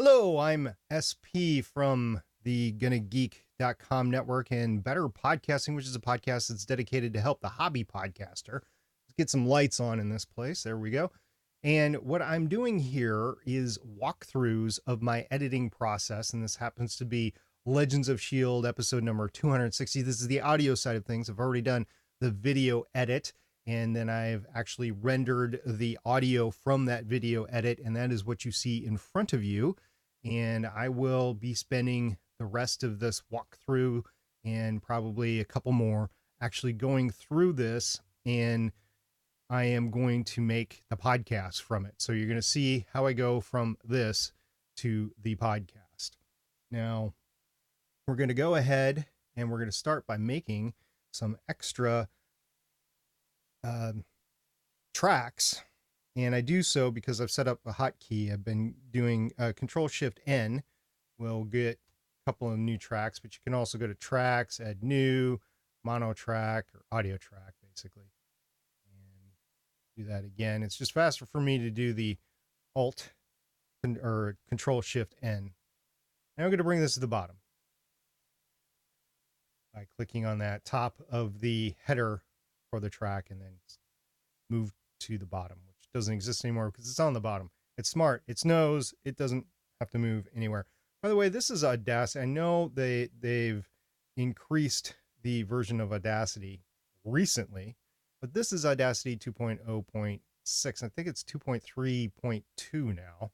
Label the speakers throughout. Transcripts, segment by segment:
Speaker 1: Hello, I'm SP from the GonnaGeek.com network and Better Podcasting, which is a podcast that's dedicated to help the hobby podcaster. Let's get some lights on in this place. There we go. And what I'm doing here is walkthroughs of my editing process. And this happens to be Legends of S.H.I.E.L.D. episode number 260. This is the audio side of things. I've already done the video edit, and then I've actually rendered the audio from that video edit. And that is what you see in front of you. And I will be spending the rest of this walkthrough and probably a couple more actually going through this, and I am going to make the podcast from it. So you're going to see how I go from this to the podcast. Now, we're going to go ahead and we're going to start by making some extra tracks. And I do so because I've set up a hotkey. I've been doing Control-Shift-N. We'll get a couple of new tracks, but you can also go to tracks, add new, mono track, or audio track, basically. And do that again. It's just faster for me to do the Alt or Control-Shift-N. Now I'm going to bring this to the bottom by clicking on that top of the header for the track and then move to the bottom, which doesn't exist anymore because it's on the bottom. It's smart. It knows it doesn't have to move anywhere. By the way, this is Audacity. I know they've increased the version of Audacity recently, but this is Audacity 2.0.6. I think it's 2.3.2 now.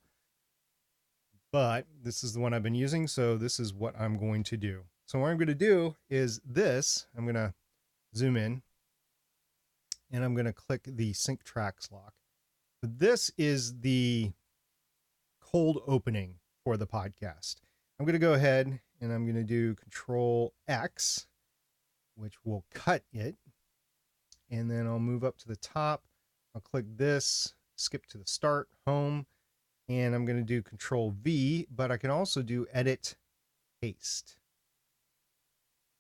Speaker 1: But this is the one I've been using, so this is what I'm going to do. So what I'm going to do is this. I'm going to zoom in, and I'm going to click the Sync Tracks lock. This is the cold opening for the podcast. I'm going to go ahead and I'm going to do Control X, which will cut it. And then I'll move up to the top. I'll click this, skip to the start, home, and I'm going to do Control V, but I can also do Edit, Paste.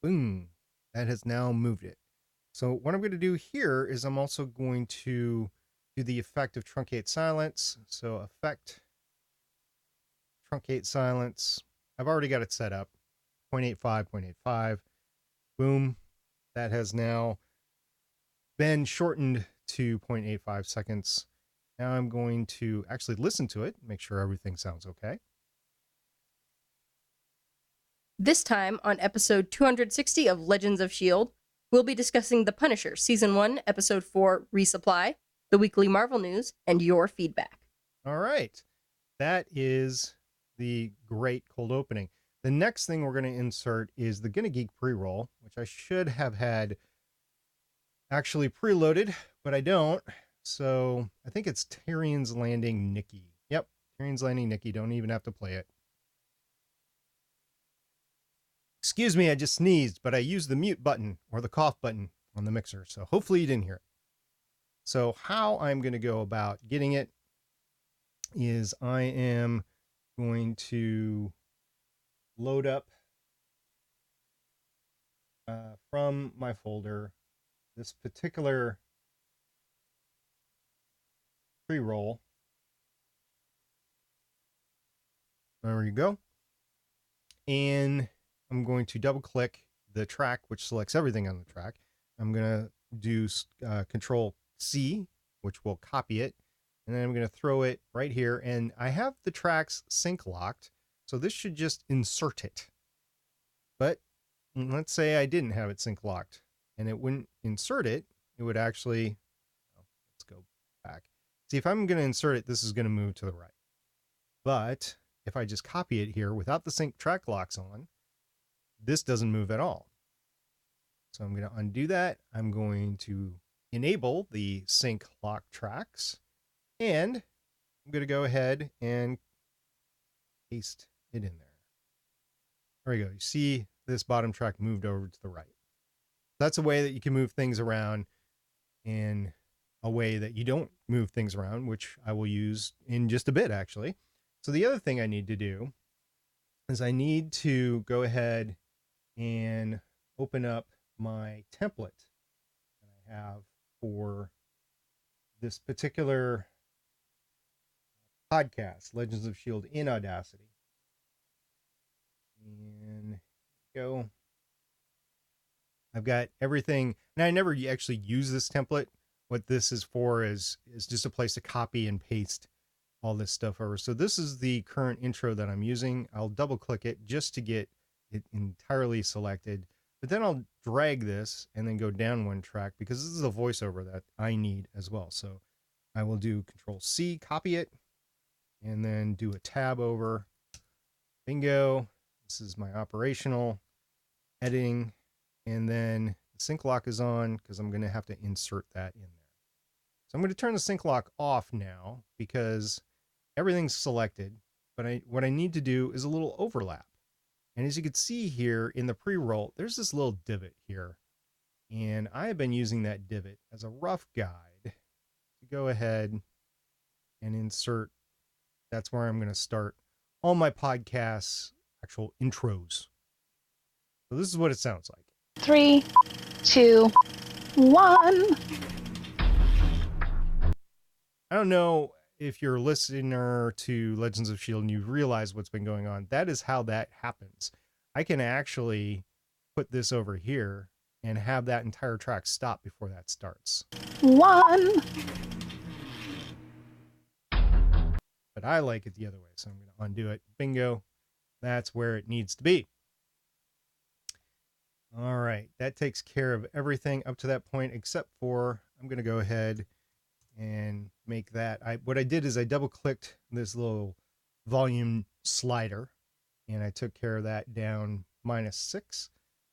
Speaker 1: Boom. That has now moved it. So what I'm going to do here is I'm also going to do the effect of Truncate Silence. So Effect, Truncate Silence. I've already got it set up. 0.85, 0.85. Boom. That has now been shortened to 0.85 seconds. Now I'm going to actually listen to it, make sure everything sounds okay.
Speaker 2: This time on episode 260 of Legends of S.H.I.E.L.D., we'll be discussing The Punisher, Season 1, Episode 4, Resupply, the weekly Marvel news, and your feedback.
Speaker 1: All right. That is the great cold opening. The next thing we're going to insert is the Gonna Geek pre-roll, which I should have had actually preloaded, but I don't. So I think it's Tyrion's Landing Nikki. Yep, Tyrion's Landing Nikki. Don't even have to play it. Excuse me, I just sneezed, but I used the mute button or the cough button on the mixer. So hopefully you didn't hear it. So how I'm going to go about getting it is I am going to load up from my folder this particular pre-roll. There you go. And I'm going to double click the track, which selects everything on the track. I'm going to do Control C, which will copy it. And then I'm going to throw it right here. And I have the tracks sync locked. So this should just insert it. But let's say I didn't have it sync locked and it wouldn't insert it. It would actually, let's go back. See, if I'm going to insert it, this is going to move to the right. But if I just copy it here without the sync track locks on, this doesn't move at all. So I'm going to undo that. I'm going to enable the sync lock tracks, and I'm going to go ahead and paste it in there. There we go. You see this bottom track moved over to the right. That's a way that you can move things around in a way that you don't move things around, which I will use in just a bit, actually. So the other thing I need to do is I need to go ahead and open up my template that I have for this particular podcast, Legends of S.H.I.E.L.D. in Audacity. And go. I've got everything. And I never actually use this template. What this is for is just a place to copy and paste all this stuff over. So this is the current intro that I'm using. I'll double click it just to get it entirely selected. But then I'll drag this and then go down one track because this is a voiceover that I need as well. So I will do Control C, copy it, and then do a tab over. Bingo. This is my operational editing. And then the sync lock is on because I'm going to have to insert that in there. So I'm going to turn the sync lock off now because everything's selected. But what I need to do is a little overlap. And as you can see here in the pre-roll, there's this little divot here. And I have been using that divot as a rough guide to go ahead and insert. That's where I'm going to start all my podcasts, actual intros. So this is what it sounds like.
Speaker 3: 3, 2, 1.
Speaker 1: I don't know if you're a listener to Legends of S.H.I.E.L.D. and you realize what's been going on. That is how that happens. I can actually put this over here and have that entire track stop before that starts.
Speaker 3: 1.
Speaker 1: But I like it the other way, so I'm going to undo it. Bingo. That's where it needs to be. All right. That takes care of everything up to that point, except for I'm going to go ahead and make that. What I did is I double clicked this little volume slider and I took care of that down -6,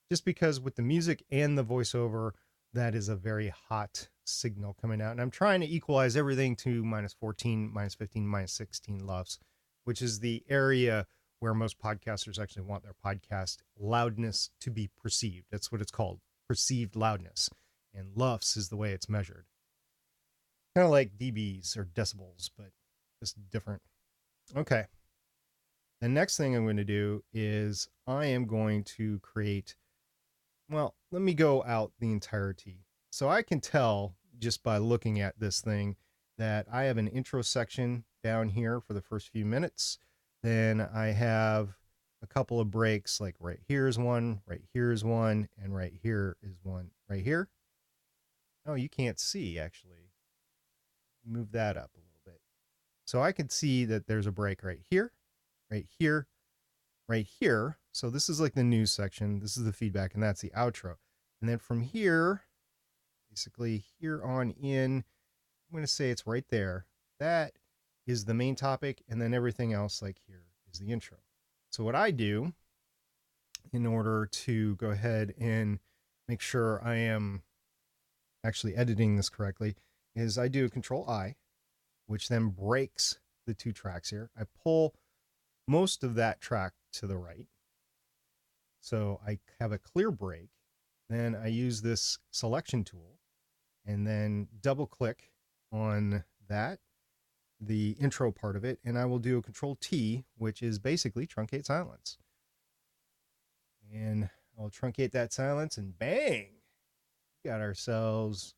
Speaker 1: just because with the music and the voiceover, that is a very hot signal coming out. And I'm trying to equalize everything to -14, -15, -16 LUFS, which is the area where most podcasters actually want their podcast loudness to be perceived. That's what it's called, perceived loudness. And LUFS is the way it's measured. Kind of like dBs or decibels, but just different. Okay. The next thing I'm going to do is I am going to create, well, let me go out the entirety. So I can tell just by looking at this thing that I have an intro section down here for the first few minutes. Then I have a couple of breaks, like right here's one, right here's one, and right here is one right here. Oh, you can't see actually. Move that up a little bit. So I can see that there's a break right here, right here, right here. So this is like the news section. This is the feedback, and that's the outro. And then from here, basically here on in, I'm going to say it's right there. That is the main topic, and then everything else like here is the intro. So what I do in order to go ahead and make sure I am actually editing this correctly is I do a Control I, which then breaks the two tracks here. I pull most of that track to the right. So I have a clear break. Then I use this selection tool and then double click on that, the intro part of it, and I will do a Control T, which is basically truncate silence. And I'll truncate that silence and bang, we got ourselves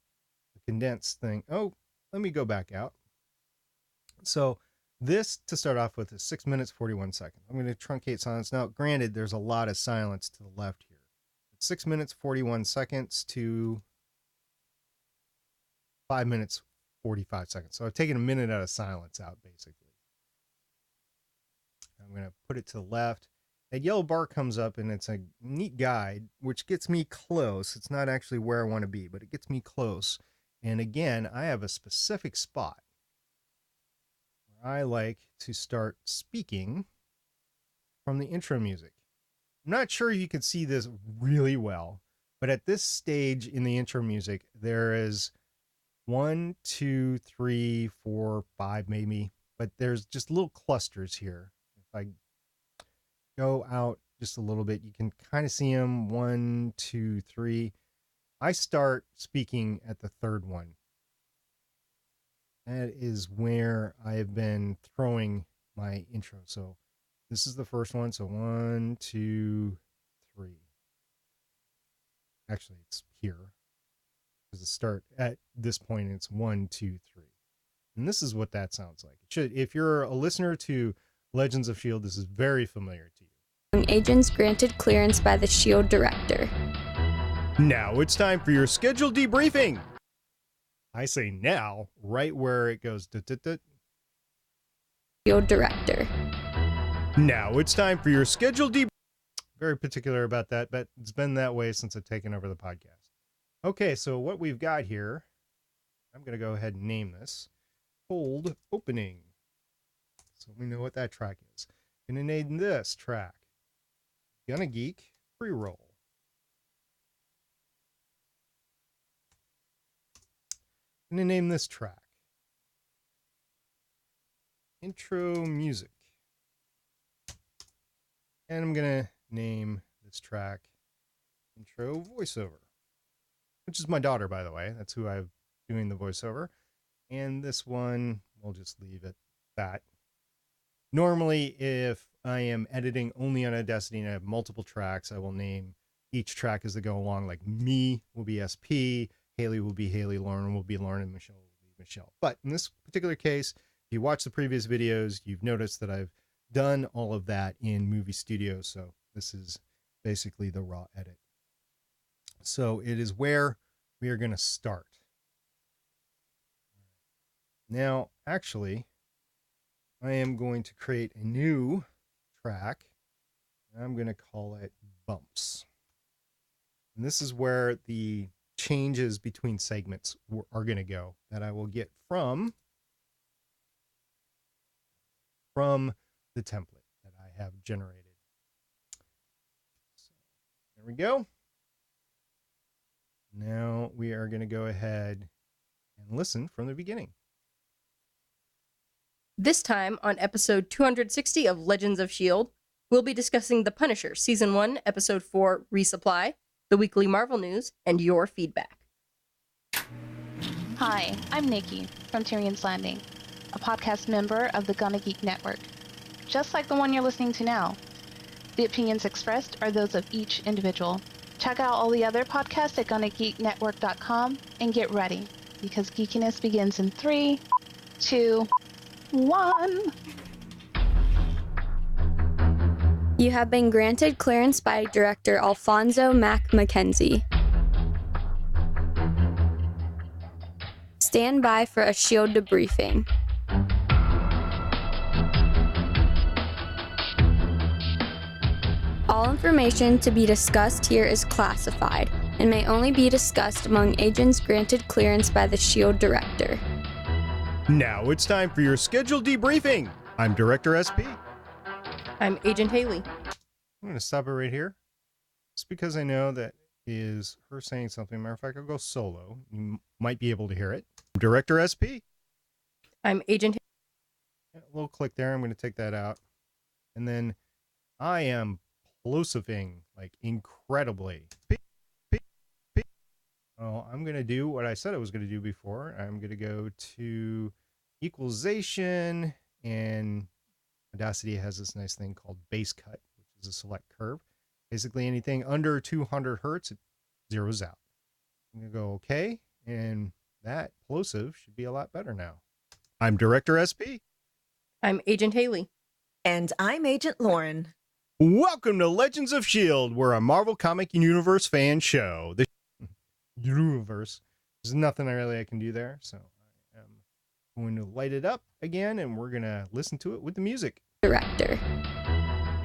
Speaker 1: a condensed thing. Oh, let me go back out. So this, to start off with, is 6 minutes, 41 seconds. I'm going to truncate silence. Now, granted, there's a lot of silence to the left here. 6 minutes, 41 seconds to 5 minutes, 45 seconds. So I've taken a minute out of silence out, basically. I'm going to put it to the left. That yellow bar comes up, and it's a neat guide, which gets me close. It's not actually where I want to be, but it gets me close. And again, I have a specific spot I like to start speaking from the intro music. I'm not sure you can see this really well, but at this stage in the intro music, there is 1, 2, 3, 4, 5 maybe, but there's just little clusters here. If I go out just a little bit, you can kind of see them. 1, 2, 3. I start speaking at the third one. That is where I have been throwing my intro. So this is the first one. So 1, 2, 3. Actually, it's here. Because it start at this point, it's 1, 2, 3. And this is what that sounds like. It should, if you're a listener to Legends of S.H.I.E.L.D., this is very familiar to you.
Speaker 4: among agents granted clearance by the S.H.I.E.L.D. director.
Speaker 1: Now it's time for your scheduled debriefing. I say now, right where it goes.
Speaker 4: S.H.I.E.L.D. director.
Speaker 1: Now it's time for your scheduled debriefing. Very particular about that, but it's been that way since I've taken over the podcast. Okay, so what we've got here, I'm going to go ahead and name this Cold Opening. So we know what that track is. I'm going to name this track Gonna Geek Pre-Roll. I'm going to name this track Intro Music. And I'm going to name this track Intro Voiceover, which is my daughter, by the way. That's who I'm doing the voiceover. And this one, we'll just leave it that. Normally, if I am editing only on Audacity and I have multiple tracks, I will name each track as they go along. Like me will be SP, Haley will be Haley, Lauren will be Lauren, and Michelle will be Michelle. But in this particular case, if you watch the previous videos, you've noticed that I've done all of that in Movie Studio. So this is basically the raw edit. So it is where we are going to start. Now, actually, I am going to create a new track. I'm going to call it Bumps. And this is where the changes between segments are going to go that I will get from the template that I have generated. So there we go. Now we are going to go ahead and listen from the beginning.
Speaker 2: This time on episode 260 of Legends of S.H.I.E.L.D., we'll be discussing The Punisher, Season 1, Episode 4, Resupply, the weekly Marvel news, and your feedback.
Speaker 3: Hi, I'm Nikki from Tyrion's Landing, a podcast member of the Gonna Geek Network, just like the one you're listening to now. The opinions expressed are those of each individual. Check out all the other podcasts at GonnaGeekNetwork.com and get ready, because geekiness begins in 3, 2, 1.
Speaker 4: You have been granted clearance by director Alfonso Mack Mackenzie. Stand by for a S.H.I.E.L.D. debriefing. All information to be discussed here is classified and may only be discussed among agents granted clearance by the S.H.I.E.L.D. director.
Speaker 1: Now it's time for your scheduled debriefing. I'm Director SP.
Speaker 2: I'm Agent Haley.
Speaker 1: I'm going to stop it right here. Just because I know that is her saying something. Matter of fact, I'll go solo. You might be able to hear it. I'm Director SP.
Speaker 2: I'm Agent
Speaker 1: A little click there. I'm going to take that out. And then I am Plosiving, like incredibly. Oh, I'm going to do what I said I was going to do before. I'm going to go to equalization, and Audacity has this nice thing called base cut, which is a select curve. Basically anything under 200 hertz, it zeroes out. I'm going to go okay, and that plosive should be a lot better now. I'm Director SP.
Speaker 2: I'm Agent Haley.
Speaker 5: And I'm Agent Lauren.
Speaker 1: Welcome to Legends of S.H.I.E.L.D. We're a Marvel Comic Universe fan show. The universe. There's nothing I can do there, so I am going to light it up again, and we're going to listen to it with the music.
Speaker 4: Director.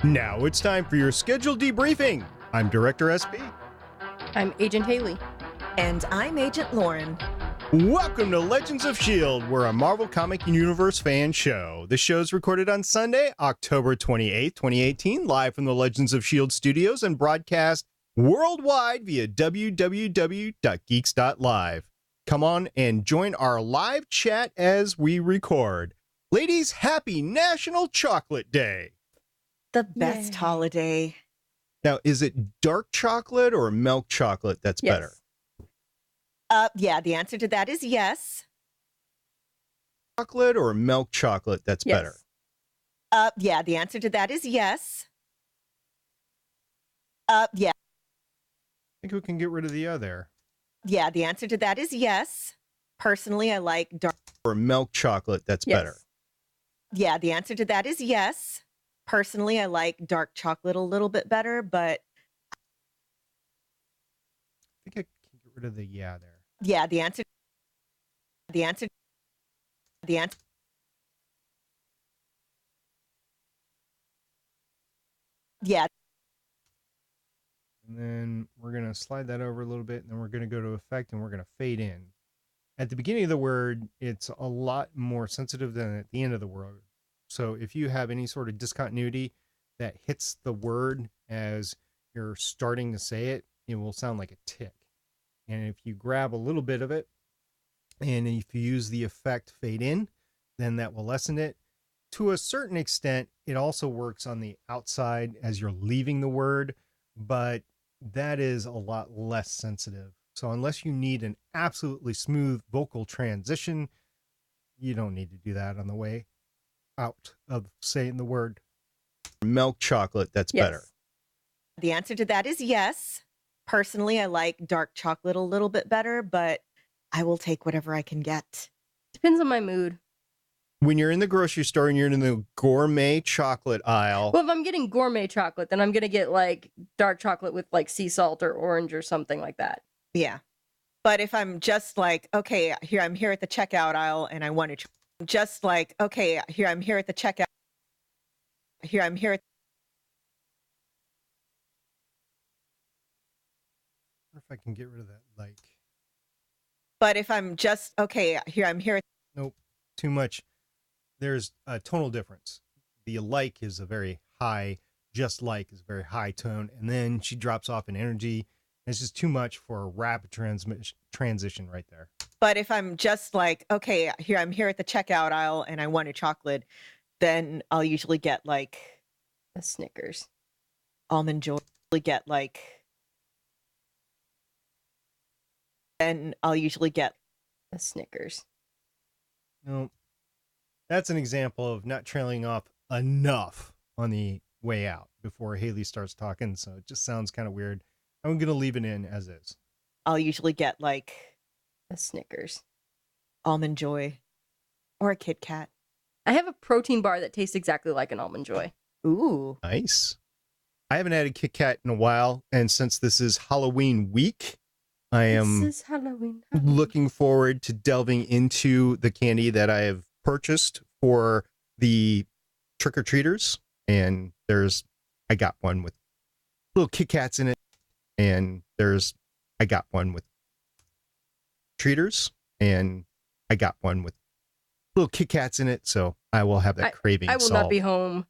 Speaker 1: Now it's time for your scheduled debriefing. I'm Director SP.
Speaker 2: I'm Agent Haley.
Speaker 5: And I'm Agent Lauren.
Speaker 1: Welcome to Legends of S.H.I.E.L.D. We're a Marvel Comic Universe fan show. The show's recorded on Sunday, October 28th, 2018, live from the Legends of S.H.I.E.L.D. studios and broadcast worldwide via www.geeks.live. Come on and join our live chat as we record. Ladies, happy National Chocolate Day.
Speaker 5: The best
Speaker 4: Yay.
Speaker 5: holiday.
Speaker 1: Now, is it dark chocolate or milk chocolate that's
Speaker 2: Yes.
Speaker 1: better?
Speaker 5: Yeah, the answer to that is yes.
Speaker 1: Chocolate or milk chocolate that's
Speaker 2: Yes.
Speaker 1: better?
Speaker 5: Yeah, the answer to that is yes. Yeah.
Speaker 1: I think we can get rid of the other.
Speaker 5: Yeah, the answer to that is yes. Personally, I like dark.
Speaker 1: Or milk chocolate that's
Speaker 2: Yes.
Speaker 1: better?
Speaker 5: Yeah, the answer to that is yes. Personally, I like dark chocolate a little bit better, but
Speaker 1: I think I can get rid of the yeah there.
Speaker 5: yeah, the answer, the answer, the answer. Yeah,
Speaker 1: And then we're going to slide that over a little bit, and then we're going to go to effect, and we're going to fade in. At the beginning of the word, it's a lot more sensitive than at the end of the word. So if you have any sort of discontinuity that hits the word as you're starting to say it, it will sound like a tick. And if you grab a little bit of it, and if you use the effect fade in, then that will lessen it. To a certain extent, it also works on the outside as you're leaving the word, but that is a lot less sensitive. So unless you need an absolutely smooth vocal transition, you don't need to do that on the way out of saying the word. Milk chocolate, that's
Speaker 2: Yes.
Speaker 1: better.
Speaker 5: the answer to that is yes. Personally, I like dark chocolate a little bit better, but I will take whatever I can get.
Speaker 2: Depends on my mood.
Speaker 1: When you're in the grocery store and you're in the gourmet chocolate aisle,
Speaker 2: Well, if I'm getting gourmet chocolate, then I'm going to get like dark chocolate with like sea salt or orange or something like that.
Speaker 5: Yeah. But if I'm just like, okay, I'm here at the checkout aisle and I want to just like, okay, I'm here at the checkout. I'm here at
Speaker 1: I wonder if I can get rid of that like.
Speaker 5: But if I'm just okay, I'm here.
Speaker 1: Nope, too much. There's a tonal difference. The like is a very high, just like is a very high tone, and then she drops off in energy. It's just too much for a rapid transition right there.
Speaker 5: But if I'm just like, okay, I'm here at the checkout aisle and I want a chocolate, then I'll usually get like
Speaker 2: A Snickers.
Speaker 5: almond joy. Get like, then I'll usually get
Speaker 2: A Snickers.
Speaker 1: No, that's an example of not trailing off enough on the way out before Haley starts talking. So it just sounds kind of weird. I'm going to leave it in as is.
Speaker 5: I'll usually get like
Speaker 2: A Snickers.
Speaker 5: almond joy or a Kit Kat.
Speaker 2: I have a protein bar that tastes exactly like an Almond Joy.
Speaker 5: Ooh.
Speaker 1: Nice. I haven't had a Kit Kat in a while. And since this is Halloween week, I am
Speaker 2: This is Halloween.
Speaker 1: looking forward to delving into the candy that I have purchased for the trick-or-treaters. And I got one with little Kit Kats in it. And I got one with treaters. And I got one with little Kit Kats in it. So I will have that craving
Speaker 2: I will
Speaker 1: solved.
Speaker 2: not be home.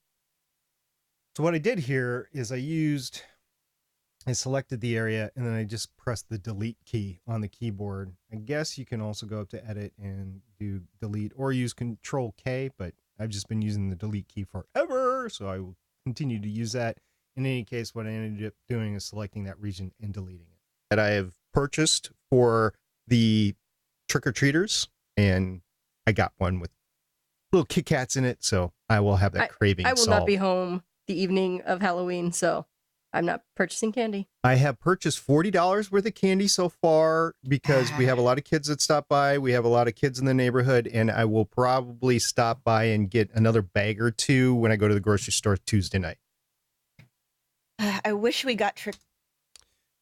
Speaker 1: So what I did here is I selected the area and then I just pressed the delete key on the keyboard. I guess you can also go up to edit and do delete or use Control K, but I've just been using the delete key forever. So I will continue to use that. In any case, what I ended up doing is selecting that region and deleting it. That I have purchased for the trick-or-treaters, and I got one with little Kit Kats in it. So I will have that craving
Speaker 2: I will
Speaker 1: solved.
Speaker 2: not be home the evening of Halloween, so I'm not purchasing candy.
Speaker 1: I have purchased $40 worth of candy so far because we have a lot of kids that stop by. We have a lot of kids in the neighborhood, and I will probably stop by and get another bag or two when I go to the grocery store Tuesday night.
Speaker 5: I wish we got trick.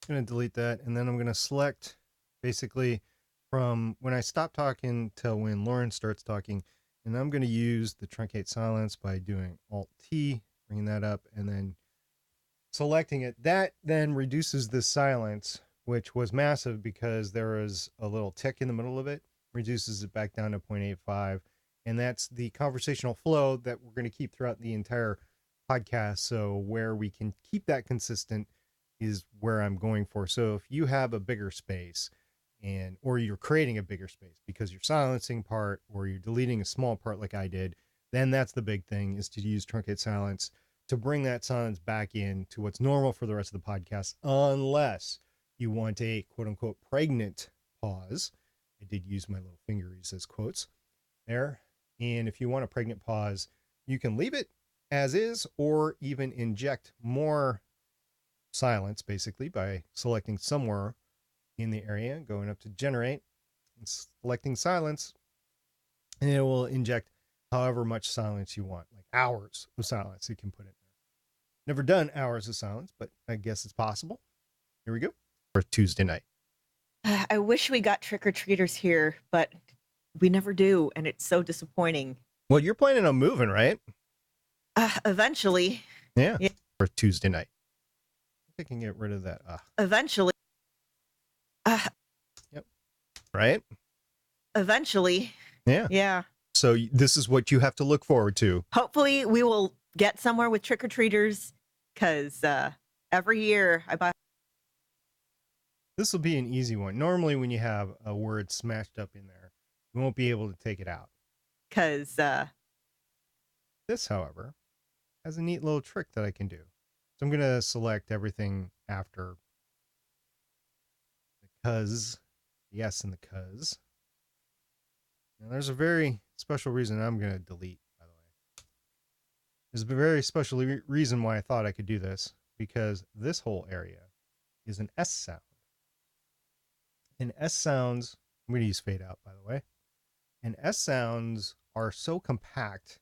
Speaker 1: I'm going to delete that, and then I'm going to select basically from when I stop talking till when Lauren starts talking, and I'm going to use the truncate silence by doing Alt-T, bringing that up, and then selecting it. That then reduces the silence, which was massive because there was a little tick in the middle of it, reduces it back down to 0.85. And that's the conversational flow that we're going to keep throughout the entire podcast. So where we can keep that consistent is where I'm going for. So if you have a bigger space or you're creating a bigger space because you're silencing part or you're deleting a small part like I did, then that's the big thing, is to use truncate silence to bring that silence back in to what's normal for the rest of the podcast, unless you want a quote unquote pregnant pause. I did use my little fingers as quotes there. And if you want a pregnant pause, you can leave it as is or even inject more silence basically by selecting somewhere in the area, going up to generate and selecting silence, and it will inject however much silence you want, like hours of silence you can put in there. Never done hours of silence, but I guess it's possible. Here we go. For Tuesday night.
Speaker 5: I wish we got trick-or-treaters here, but we never do, and it's so disappointing.
Speaker 1: Well, you're planning on moving, right?
Speaker 5: Eventually.
Speaker 1: Yeah.
Speaker 5: Yeah.
Speaker 1: For Tuesday night. I can get rid of that.
Speaker 5: Eventually.
Speaker 1: Yep. Right?
Speaker 5: Eventually.
Speaker 1: Yeah.
Speaker 5: Yeah.
Speaker 1: So this is what you have to look forward to.
Speaker 5: Hopefully we will get somewhere with trick-or-treaters, because every year I buy...
Speaker 1: This will be an easy one. Normally when you have a word smashed up in there, you won't be able to take it out.
Speaker 5: Because
Speaker 1: This, however, has a neat little trick that I can do. So I'm going to select everything after the cuz, the S and the cuz. Now there's a very special reason I'm going to delete, by the way. There's a very special reason why I thought I could do this, because this whole area is an S sound. And S sounds, I'm going to use fade out, by the way. And S sounds are so compact.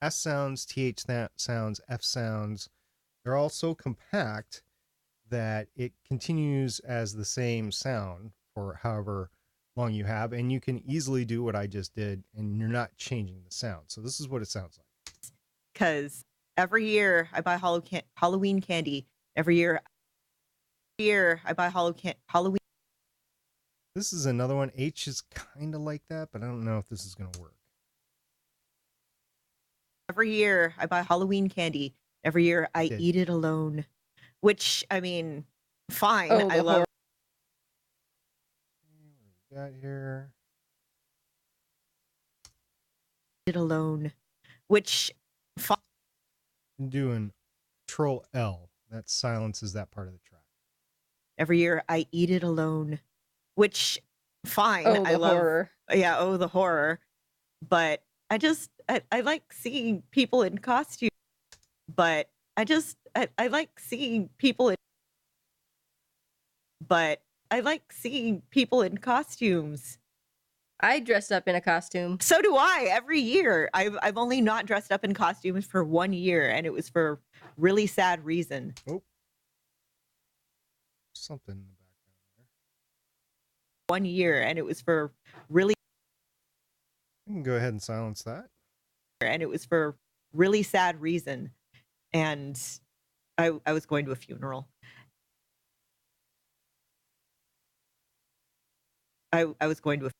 Speaker 1: S sounds, TH sounds, F sounds, they're all so compact that it continues as the same sound for however long you have. And you can easily do what I just did, and you're not changing the sound. So this is what it sounds like.
Speaker 5: Because every year I buy Halloween candy. Every year I buy Halloween.
Speaker 1: This is another one. H is kind of like that, but I don't know if this is going to work.
Speaker 5: Every year I buy Halloween candy. Every year I eat it alone. Which, I mean, fine.
Speaker 2: Oh,
Speaker 5: I love
Speaker 1: What do we got here?
Speaker 5: it alone. Which, fine.
Speaker 1: I'm doing Control L. That silences that part of the track.
Speaker 5: Every year I eat it alone. Which, fine.
Speaker 2: Oh,
Speaker 5: I
Speaker 2: the
Speaker 5: love
Speaker 2: horror.
Speaker 5: Yeah, oh, the horror. But I like seeing people in costume. But I like seeing people in... But I like seeing people in costumes.
Speaker 2: I dressed up in a costume.
Speaker 5: So do I every year. I've only not dressed up in costumes for 1 year, and it was for really sad reason.
Speaker 1: Oh. Something in the background there.
Speaker 5: 1 year, and it was for really...
Speaker 1: We can go ahead and silence that.
Speaker 5: And it was for really sad reason. And I was going to a funeral. I was going to a...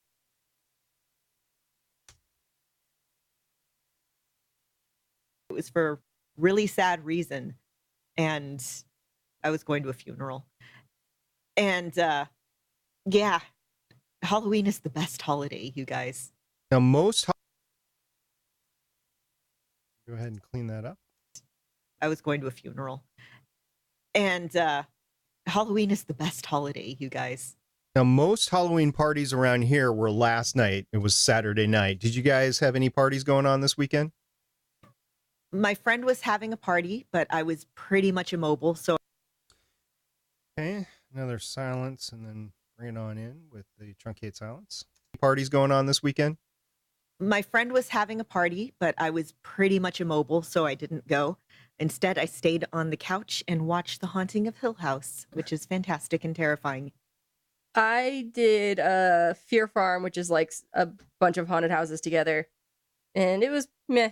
Speaker 5: It was for really sad reason. And I was going to a funeral. And yeah, Halloween is the best holiday, you guys.
Speaker 1: Now go ahead and clean that up.
Speaker 5: I was going to a funeral. And Halloween is the best holiday, you guys.
Speaker 1: Now, most Halloween parties around here were last night. It was Saturday night. Did you guys have any parties going on this weekend?
Speaker 5: My friend was having a party, but I was pretty much immobile, so...
Speaker 1: Okay, another silence, and then bring it on in with the truncate silence. Parties going on this weekend?
Speaker 5: My friend was having a party, but I was pretty much immobile, so I didn't go. Instead, I stayed on the couch and watched The Haunting of Hill House, which is fantastic and terrifying.
Speaker 2: I did Fear Farm, which is like a bunch of haunted houses together. And it was meh.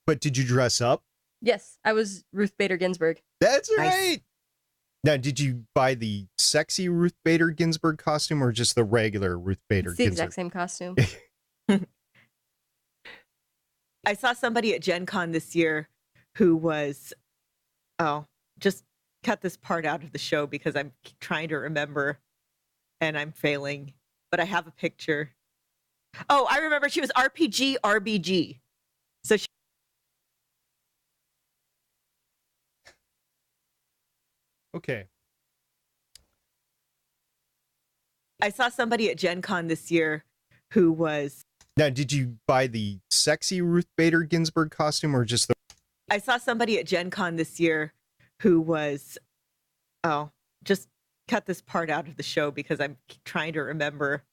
Speaker 1: But did you dress up?
Speaker 2: Yes, I was Ruth Bader Ginsburg.
Speaker 1: That's
Speaker 5: Nice.
Speaker 1: right. Now, did you buy the sexy Ruth Bader Ginsburg costume or just the regular Ruth Bader
Speaker 2: It's the
Speaker 1: Ginsburg?
Speaker 2: exact same costume.
Speaker 5: I saw somebody at Gen Con this year who was... Oh, just cut this part out of the show because I'm trying to remember and I'm failing. But I have a picture. Oh, I remember she was RPG RBG. So she...
Speaker 1: Okay.
Speaker 5: I saw somebody at Gen Con this year who was...
Speaker 1: Now, did you buy the sexy Ruth Bader Ginsburg costume or just the...
Speaker 5: I saw somebody at Gen Con this year who was... Oh, just cut this part out of the show because I'm trying to remember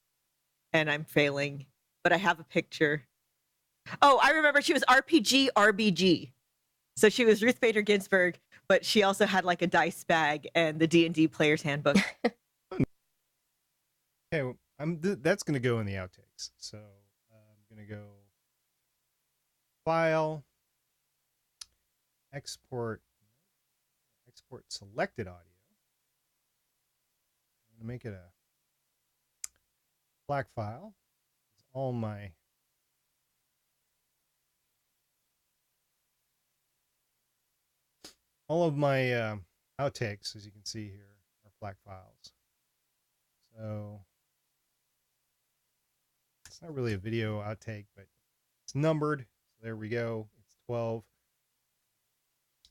Speaker 5: and I'm failing. But I have a picture. Oh, I remember she was RPG RBG. So she was Ruth Bader Ginsburg, but she also had like a dice bag and the D&D player's handbook.
Speaker 1: Okay, well, that's going to go in the outtakes. So I'm going to go File, Export Selected Audio. I'm going to make it a black file. All of my outtakes, as you can see here, are FLAC files. So it's not really a video outtake, but it's numbered. So there we go. It's 12.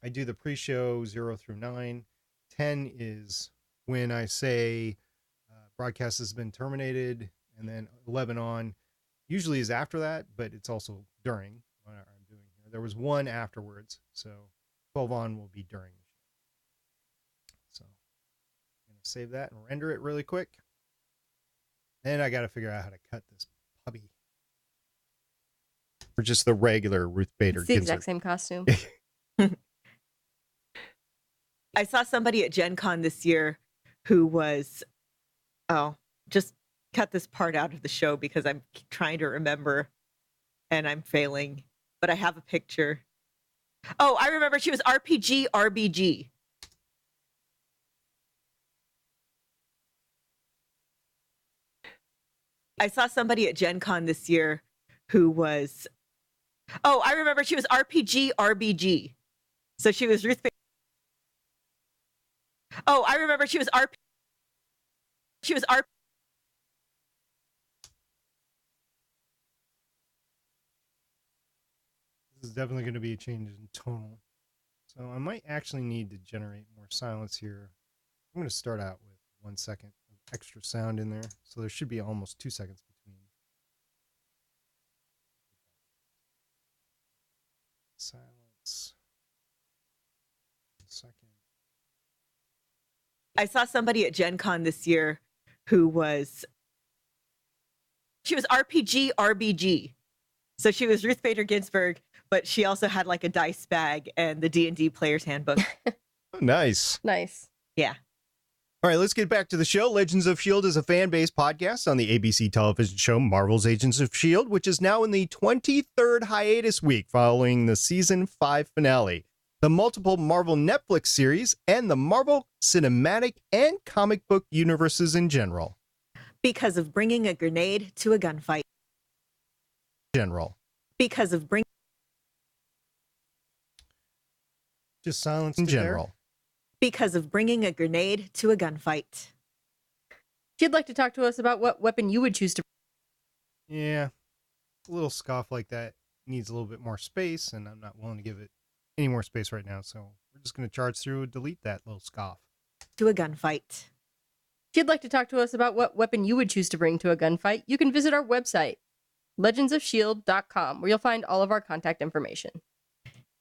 Speaker 1: I do the pre-show 0 through 9. 10 is when I say broadcast has been terminated, and then 11 on usually is after that, but it's also during what I'm doing here. There was one afterwards, so 12 on will be during the show. So I'm going to save that and render it really quick. Then I got to figure out how to cut this puppy. Or just the regular Ruth Bader
Speaker 2: It's the
Speaker 1: Ginsburg.
Speaker 2: exact same costume.
Speaker 5: I saw somebody at Gen Con this year who was, just cut this part out of the show because I'm trying to remember and I'm failing, but I have a picture. Oh, I remember she was RPG RBG. I saw somebody at Gen Con this year who was, oh, I remember she was RPG RBG. So she was Ruth Bader. Oh, I remember she was RP. She was RP.
Speaker 1: This is definitely going to be a change in tonal. So I might actually need to generate more silence here. I'm going to start out with 1 second of extra sound in there. So there should be almost 2 seconds between. Silence. 1 second.
Speaker 5: I saw somebody at Gen Con this year who was, she was RPG RBG. So she was Ruth Bader Ginsburg, but she also had like a dice bag and the D&D player's handbook.
Speaker 1: Oh, nice.
Speaker 2: Nice.
Speaker 5: Yeah.
Speaker 1: All right, let's get back to the show. Legends of S.H.I.E.L.D. is a fan-based podcast on the ABC television show Marvel's Agents of S.H.I.E.L.D., which is now in the 23rd hiatus week following the season 5 finale. The multiple Marvel Netflix series and the Marvel cinematic and comic book universes in general.
Speaker 5: Because of bringing a grenade to a gunfight. Because of bringing.
Speaker 1: Just silence
Speaker 2: in
Speaker 1: general.
Speaker 2: there.
Speaker 5: Because of bringing a grenade to a gunfight.
Speaker 2: If you'd like to talk to us about what weapon you would choose to.
Speaker 1: Yeah, a little scoff like that needs a little bit more space, and I'm not willing to give it any more space right now, so we're just going to charge through and delete that little scoff.
Speaker 5: To a gunfight.
Speaker 2: If you'd like to talk to us about what weapon you would choose to bring to a gunfight, you can visit our website, legendsofshield.com, where you'll find all of our contact information.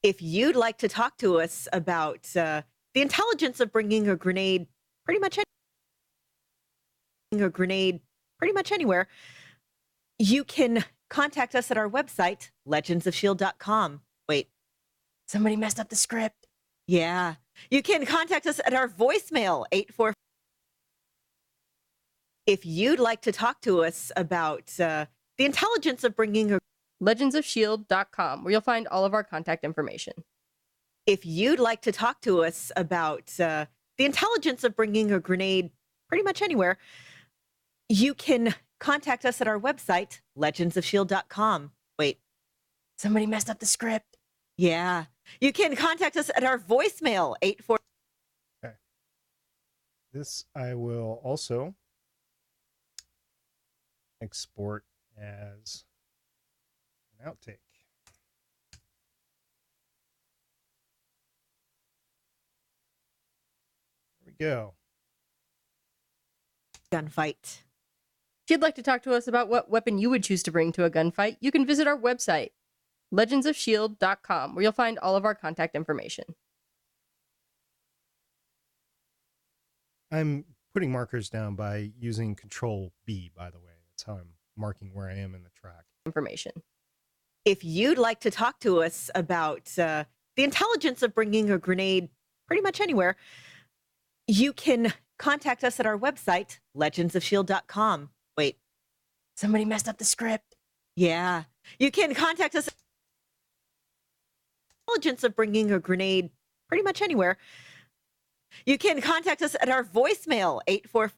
Speaker 5: If you'd like to talk to us about the intelligence of bringing a grenade pretty much anywhere, you can contact us at our website, legendsofshield.com. Wait.
Speaker 2: Somebody messed up the script.
Speaker 5: Yeah. You can contact us at our voicemail, 844. If you'd like to talk to us about the intelligence of bringing a
Speaker 2: legendsofshield.com, where you'll find all of our contact information.
Speaker 5: If you'd like to talk to us about the intelligence of bringing a grenade pretty much anywhere, you can contact us at our website, legendsofshield.com. Wait.
Speaker 2: Somebody messed up the script.
Speaker 5: Yeah. You can contact us at our voicemail, 844.
Speaker 1: Okay. This I will also export as an outtake. There we go.
Speaker 5: Gunfight.
Speaker 2: If you'd like to talk to us about what weapon you would choose to bring to a gunfight, you can visit our website, legendsofshield.com, where you'll find all of our contact information.
Speaker 1: I'm putting markers down by using Control B, by the way. That's how I'm marking where I am in the track.
Speaker 2: Information.
Speaker 5: If you'd like to talk to us about the intelligence of bringing a grenade pretty much anywhere, you can contact us at our website, legendsofshield.com. Wait,
Speaker 2: Somebody messed up the script.
Speaker 5: yeah. You can contact us intelligence of bringing a grenade pretty much anywhere. You can contact us at our voicemail, 844.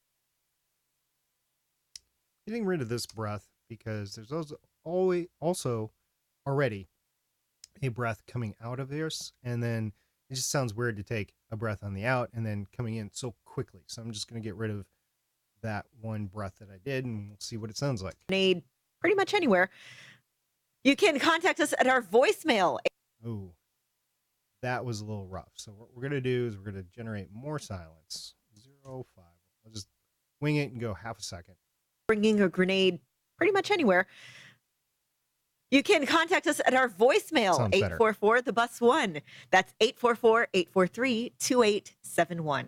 Speaker 1: Getting rid of this breath because there's also already a breath coming out of this, and then it just sounds weird to take a breath on the out and then coming in so quickly. So I'm just going to get rid of that one breath that I did, and we'll see what it sounds like.
Speaker 5: Grenade pretty much anywhere. You can contact us at our voicemail.
Speaker 1: Ooh, that was a little rough. So what we're going to do is we're going to generate more silence. 0.5. I'll just wing it and go half a second.
Speaker 5: Bringing a grenade pretty much anywhere. You can contact us at our voicemail,
Speaker 1: Sounds better.
Speaker 5: 844 the bus 1. That's 844-843-2871.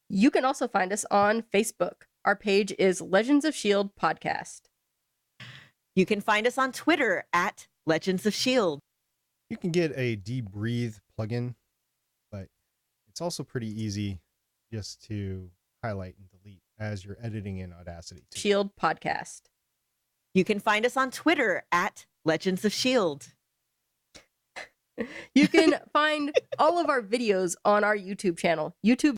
Speaker 2: You can also find us on Facebook. Our page is Legends of S.H.I.E.L.D. Podcast.
Speaker 5: You can find us on Twitter at Legends of S.H.I.E.L.D.
Speaker 1: You can get a debreathe plugin, but it's also pretty easy just to highlight and delete as you're editing in Audacity too.
Speaker 2: S.H.I.E.L.D. Podcast.
Speaker 5: You can find us on Twitter at Legends of S.H.I.E.L.D.
Speaker 2: You can find all of our videos on our YouTube channel. YouTube.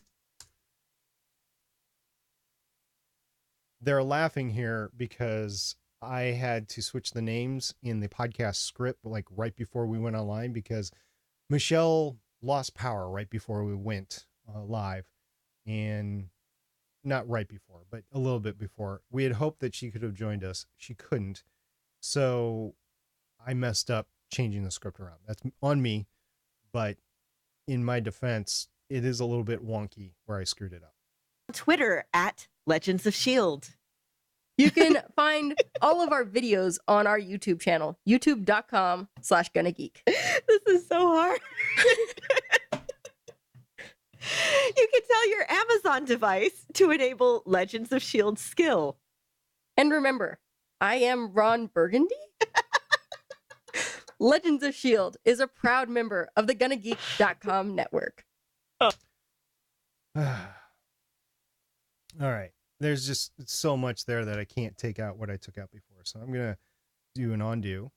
Speaker 1: They're laughing here because I had to switch the names in the podcast script like right before we went online because Michelle lost power right before we went live, and not right before, but a little bit before. We had hoped that she could have joined us. She couldn't. So I messed up changing the script around. That's on me, but in my defense, it is a little bit wonky where I screwed it up.
Speaker 5: Twitter at Legends of S.H.I.E.L.D.
Speaker 2: You can find all of our videos on our YouTube channel, youtube.com/GonnaGeek.
Speaker 5: This is so hard. You can tell your Amazon device to enable Legends of S.H.I.E.L.D. skill.
Speaker 2: And remember, I am Ron Burgundy. Legends of S.H.I.E.L.D. is a proud member of the GonnaGeek.com network.
Speaker 1: All right. There's just so much there that I can't take out what I took out before. So I'm going to do an undo.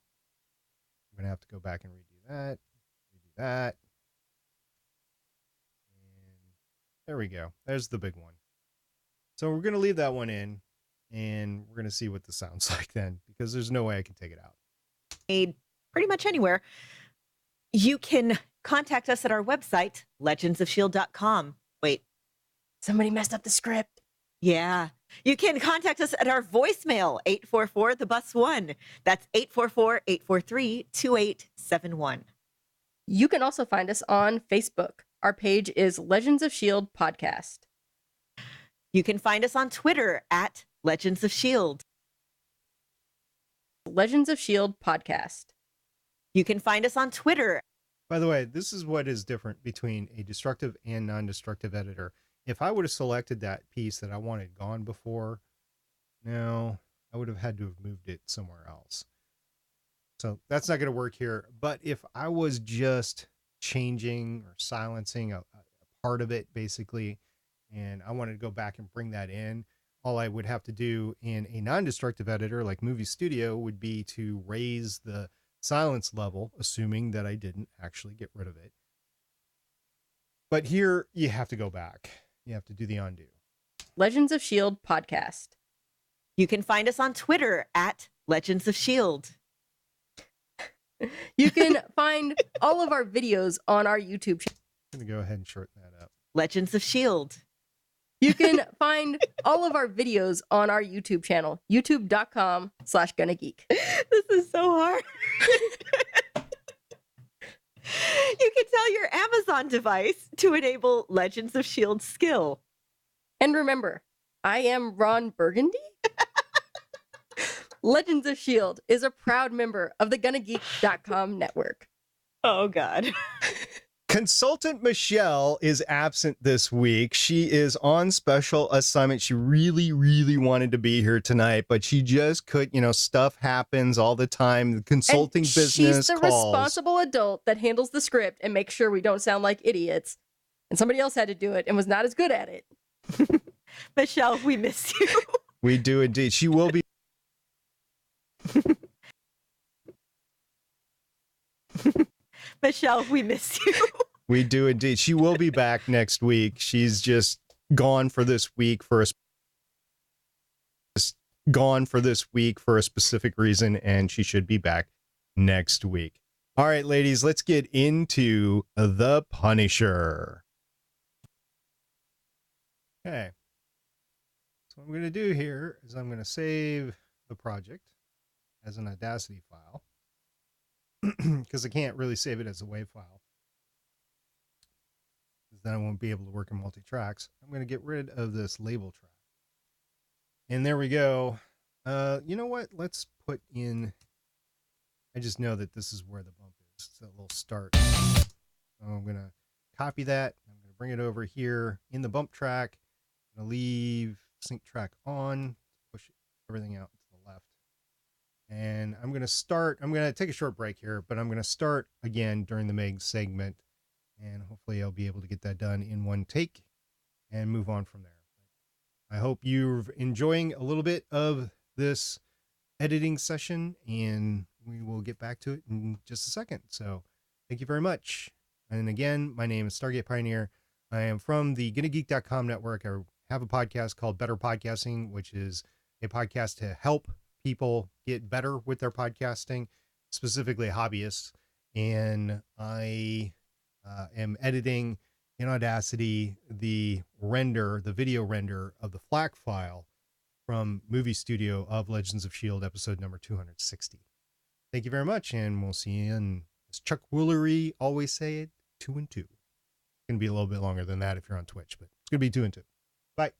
Speaker 1: I'm going to have to go back and redo that. And there we go. There's the big one. So we're going to leave that one in, and we're going to see what this sounds like then, because there's no way I can take it out.
Speaker 5: Made pretty much anywhere. You can contact us at our website, legendsofshield.com. Wait,
Speaker 2: Somebody messed up the script.
Speaker 5: yeah. You can contact us at our voicemail, 844 the bus 1. That's 844-843-2871.
Speaker 2: You can also find us on Facebook. Our page is Legends of S.H.I.E.L.D. Podcast.
Speaker 5: You can find us on Twitter at Legends of S.H.I.E.L.D.
Speaker 2: Legends of S.H.I.E.L.D. Podcast.
Speaker 5: You can find us on Twitter.
Speaker 1: By the way, this is what is different between a destructive and non-destructive editor. If I would have selected that piece that I wanted gone before, now I would have had to have moved it somewhere else. So that's not going to work here. But if I was just changing or silencing a part of it, basically, and I wanted to go back and bring that in, all I would have to do in a non-destructive editor like Movie Studio would be to raise the silence level, assuming that I didn't actually get rid of it. But here you have to go back. You have to do the undo.
Speaker 2: Legends of S.H.I.E.L.D. Podcast.
Speaker 5: You can find us on Twitter at Legends of S.H.I.E.L.D.
Speaker 2: You can find all of our videos on our YouTube channel.
Speaker 1: I'm going to go ahead and shorten that up.
Speaker 5: Legends of S.H.I.E.L.D.
Speaker 2: You can find all of our videos on our YouTube channel, youtube.com/GonnaGeek.
Speaker 5: This is so hard. You can tell your Amazon device to enable Legends of S.H.I.E.L.D. skill.
Speaker 2: And remember, I am Ron Burgundy. Legends of S.H.I.E.L.D. is a proud member of the GonnaGeek.com network.
Speaker 5: Oh, God.
Speaker 1: Consultant Michelle is absent this week. She is on special assignment. She really, really wanted to be here tonight, but she just couldn't. Stuff happens all the time. The consulting
Speaker 2: And
Speaker 1: business
Speaker 2: she's the
Speaker 1: calls.
Speaker 2: responsible adult that handles the script and makes sure we don't sound like idiots. And somebody else had to do it and was not as good at it.
Speaker 5: Michelle, we miss you.
Speaker 1: We do indeed. She will be.
Speaker 5: Michelle, we miss you.
Speaker 1: We do indeed. She will be back next week. She's just gone for this week for a specific reason, and she should be back next week. All right, ladies, let's get into The Punisher. Okay. So what I'm going to do here is I'm going to save the project as an Audacity file because I can't really save it as a WAV file. Then I won't be able to work in multi-tracks. I'm going to get rid of this label track. And there we go. You know what? Let's put in... I just know that this is where the bump is. It's that little start. So I'm going to copy that. I'm going to bring it over here in the bump track. I'm going to leave sync track on. Push everything out to the left. And I'm going to take a short break here, but I'm going to start again during the Meg segment. And hopefully I'll be able to get that done in one take and move on from there. I hope you're enjoying a little bit of this editing session, and we will get back to it in just a second. So thank you very much. And again, my name is Stargate Pioneer. I am from the GonnaGeek.com network. I have a podcast called Better Podcasting, which is a podcast to help people get better with their podcasting, specifically hobbyists. And I am editing in Audacity the video render of the FLAC file from Movie Studio of Legends of S.H.I.E.L.D. episode number 260. Thank you very much, and we'll see you in, as Chuck Woolery always say it, 2 and 2. It's going to be a little bit longer than that if you're on Twitch, but it's going to be 2 and 2. Bye.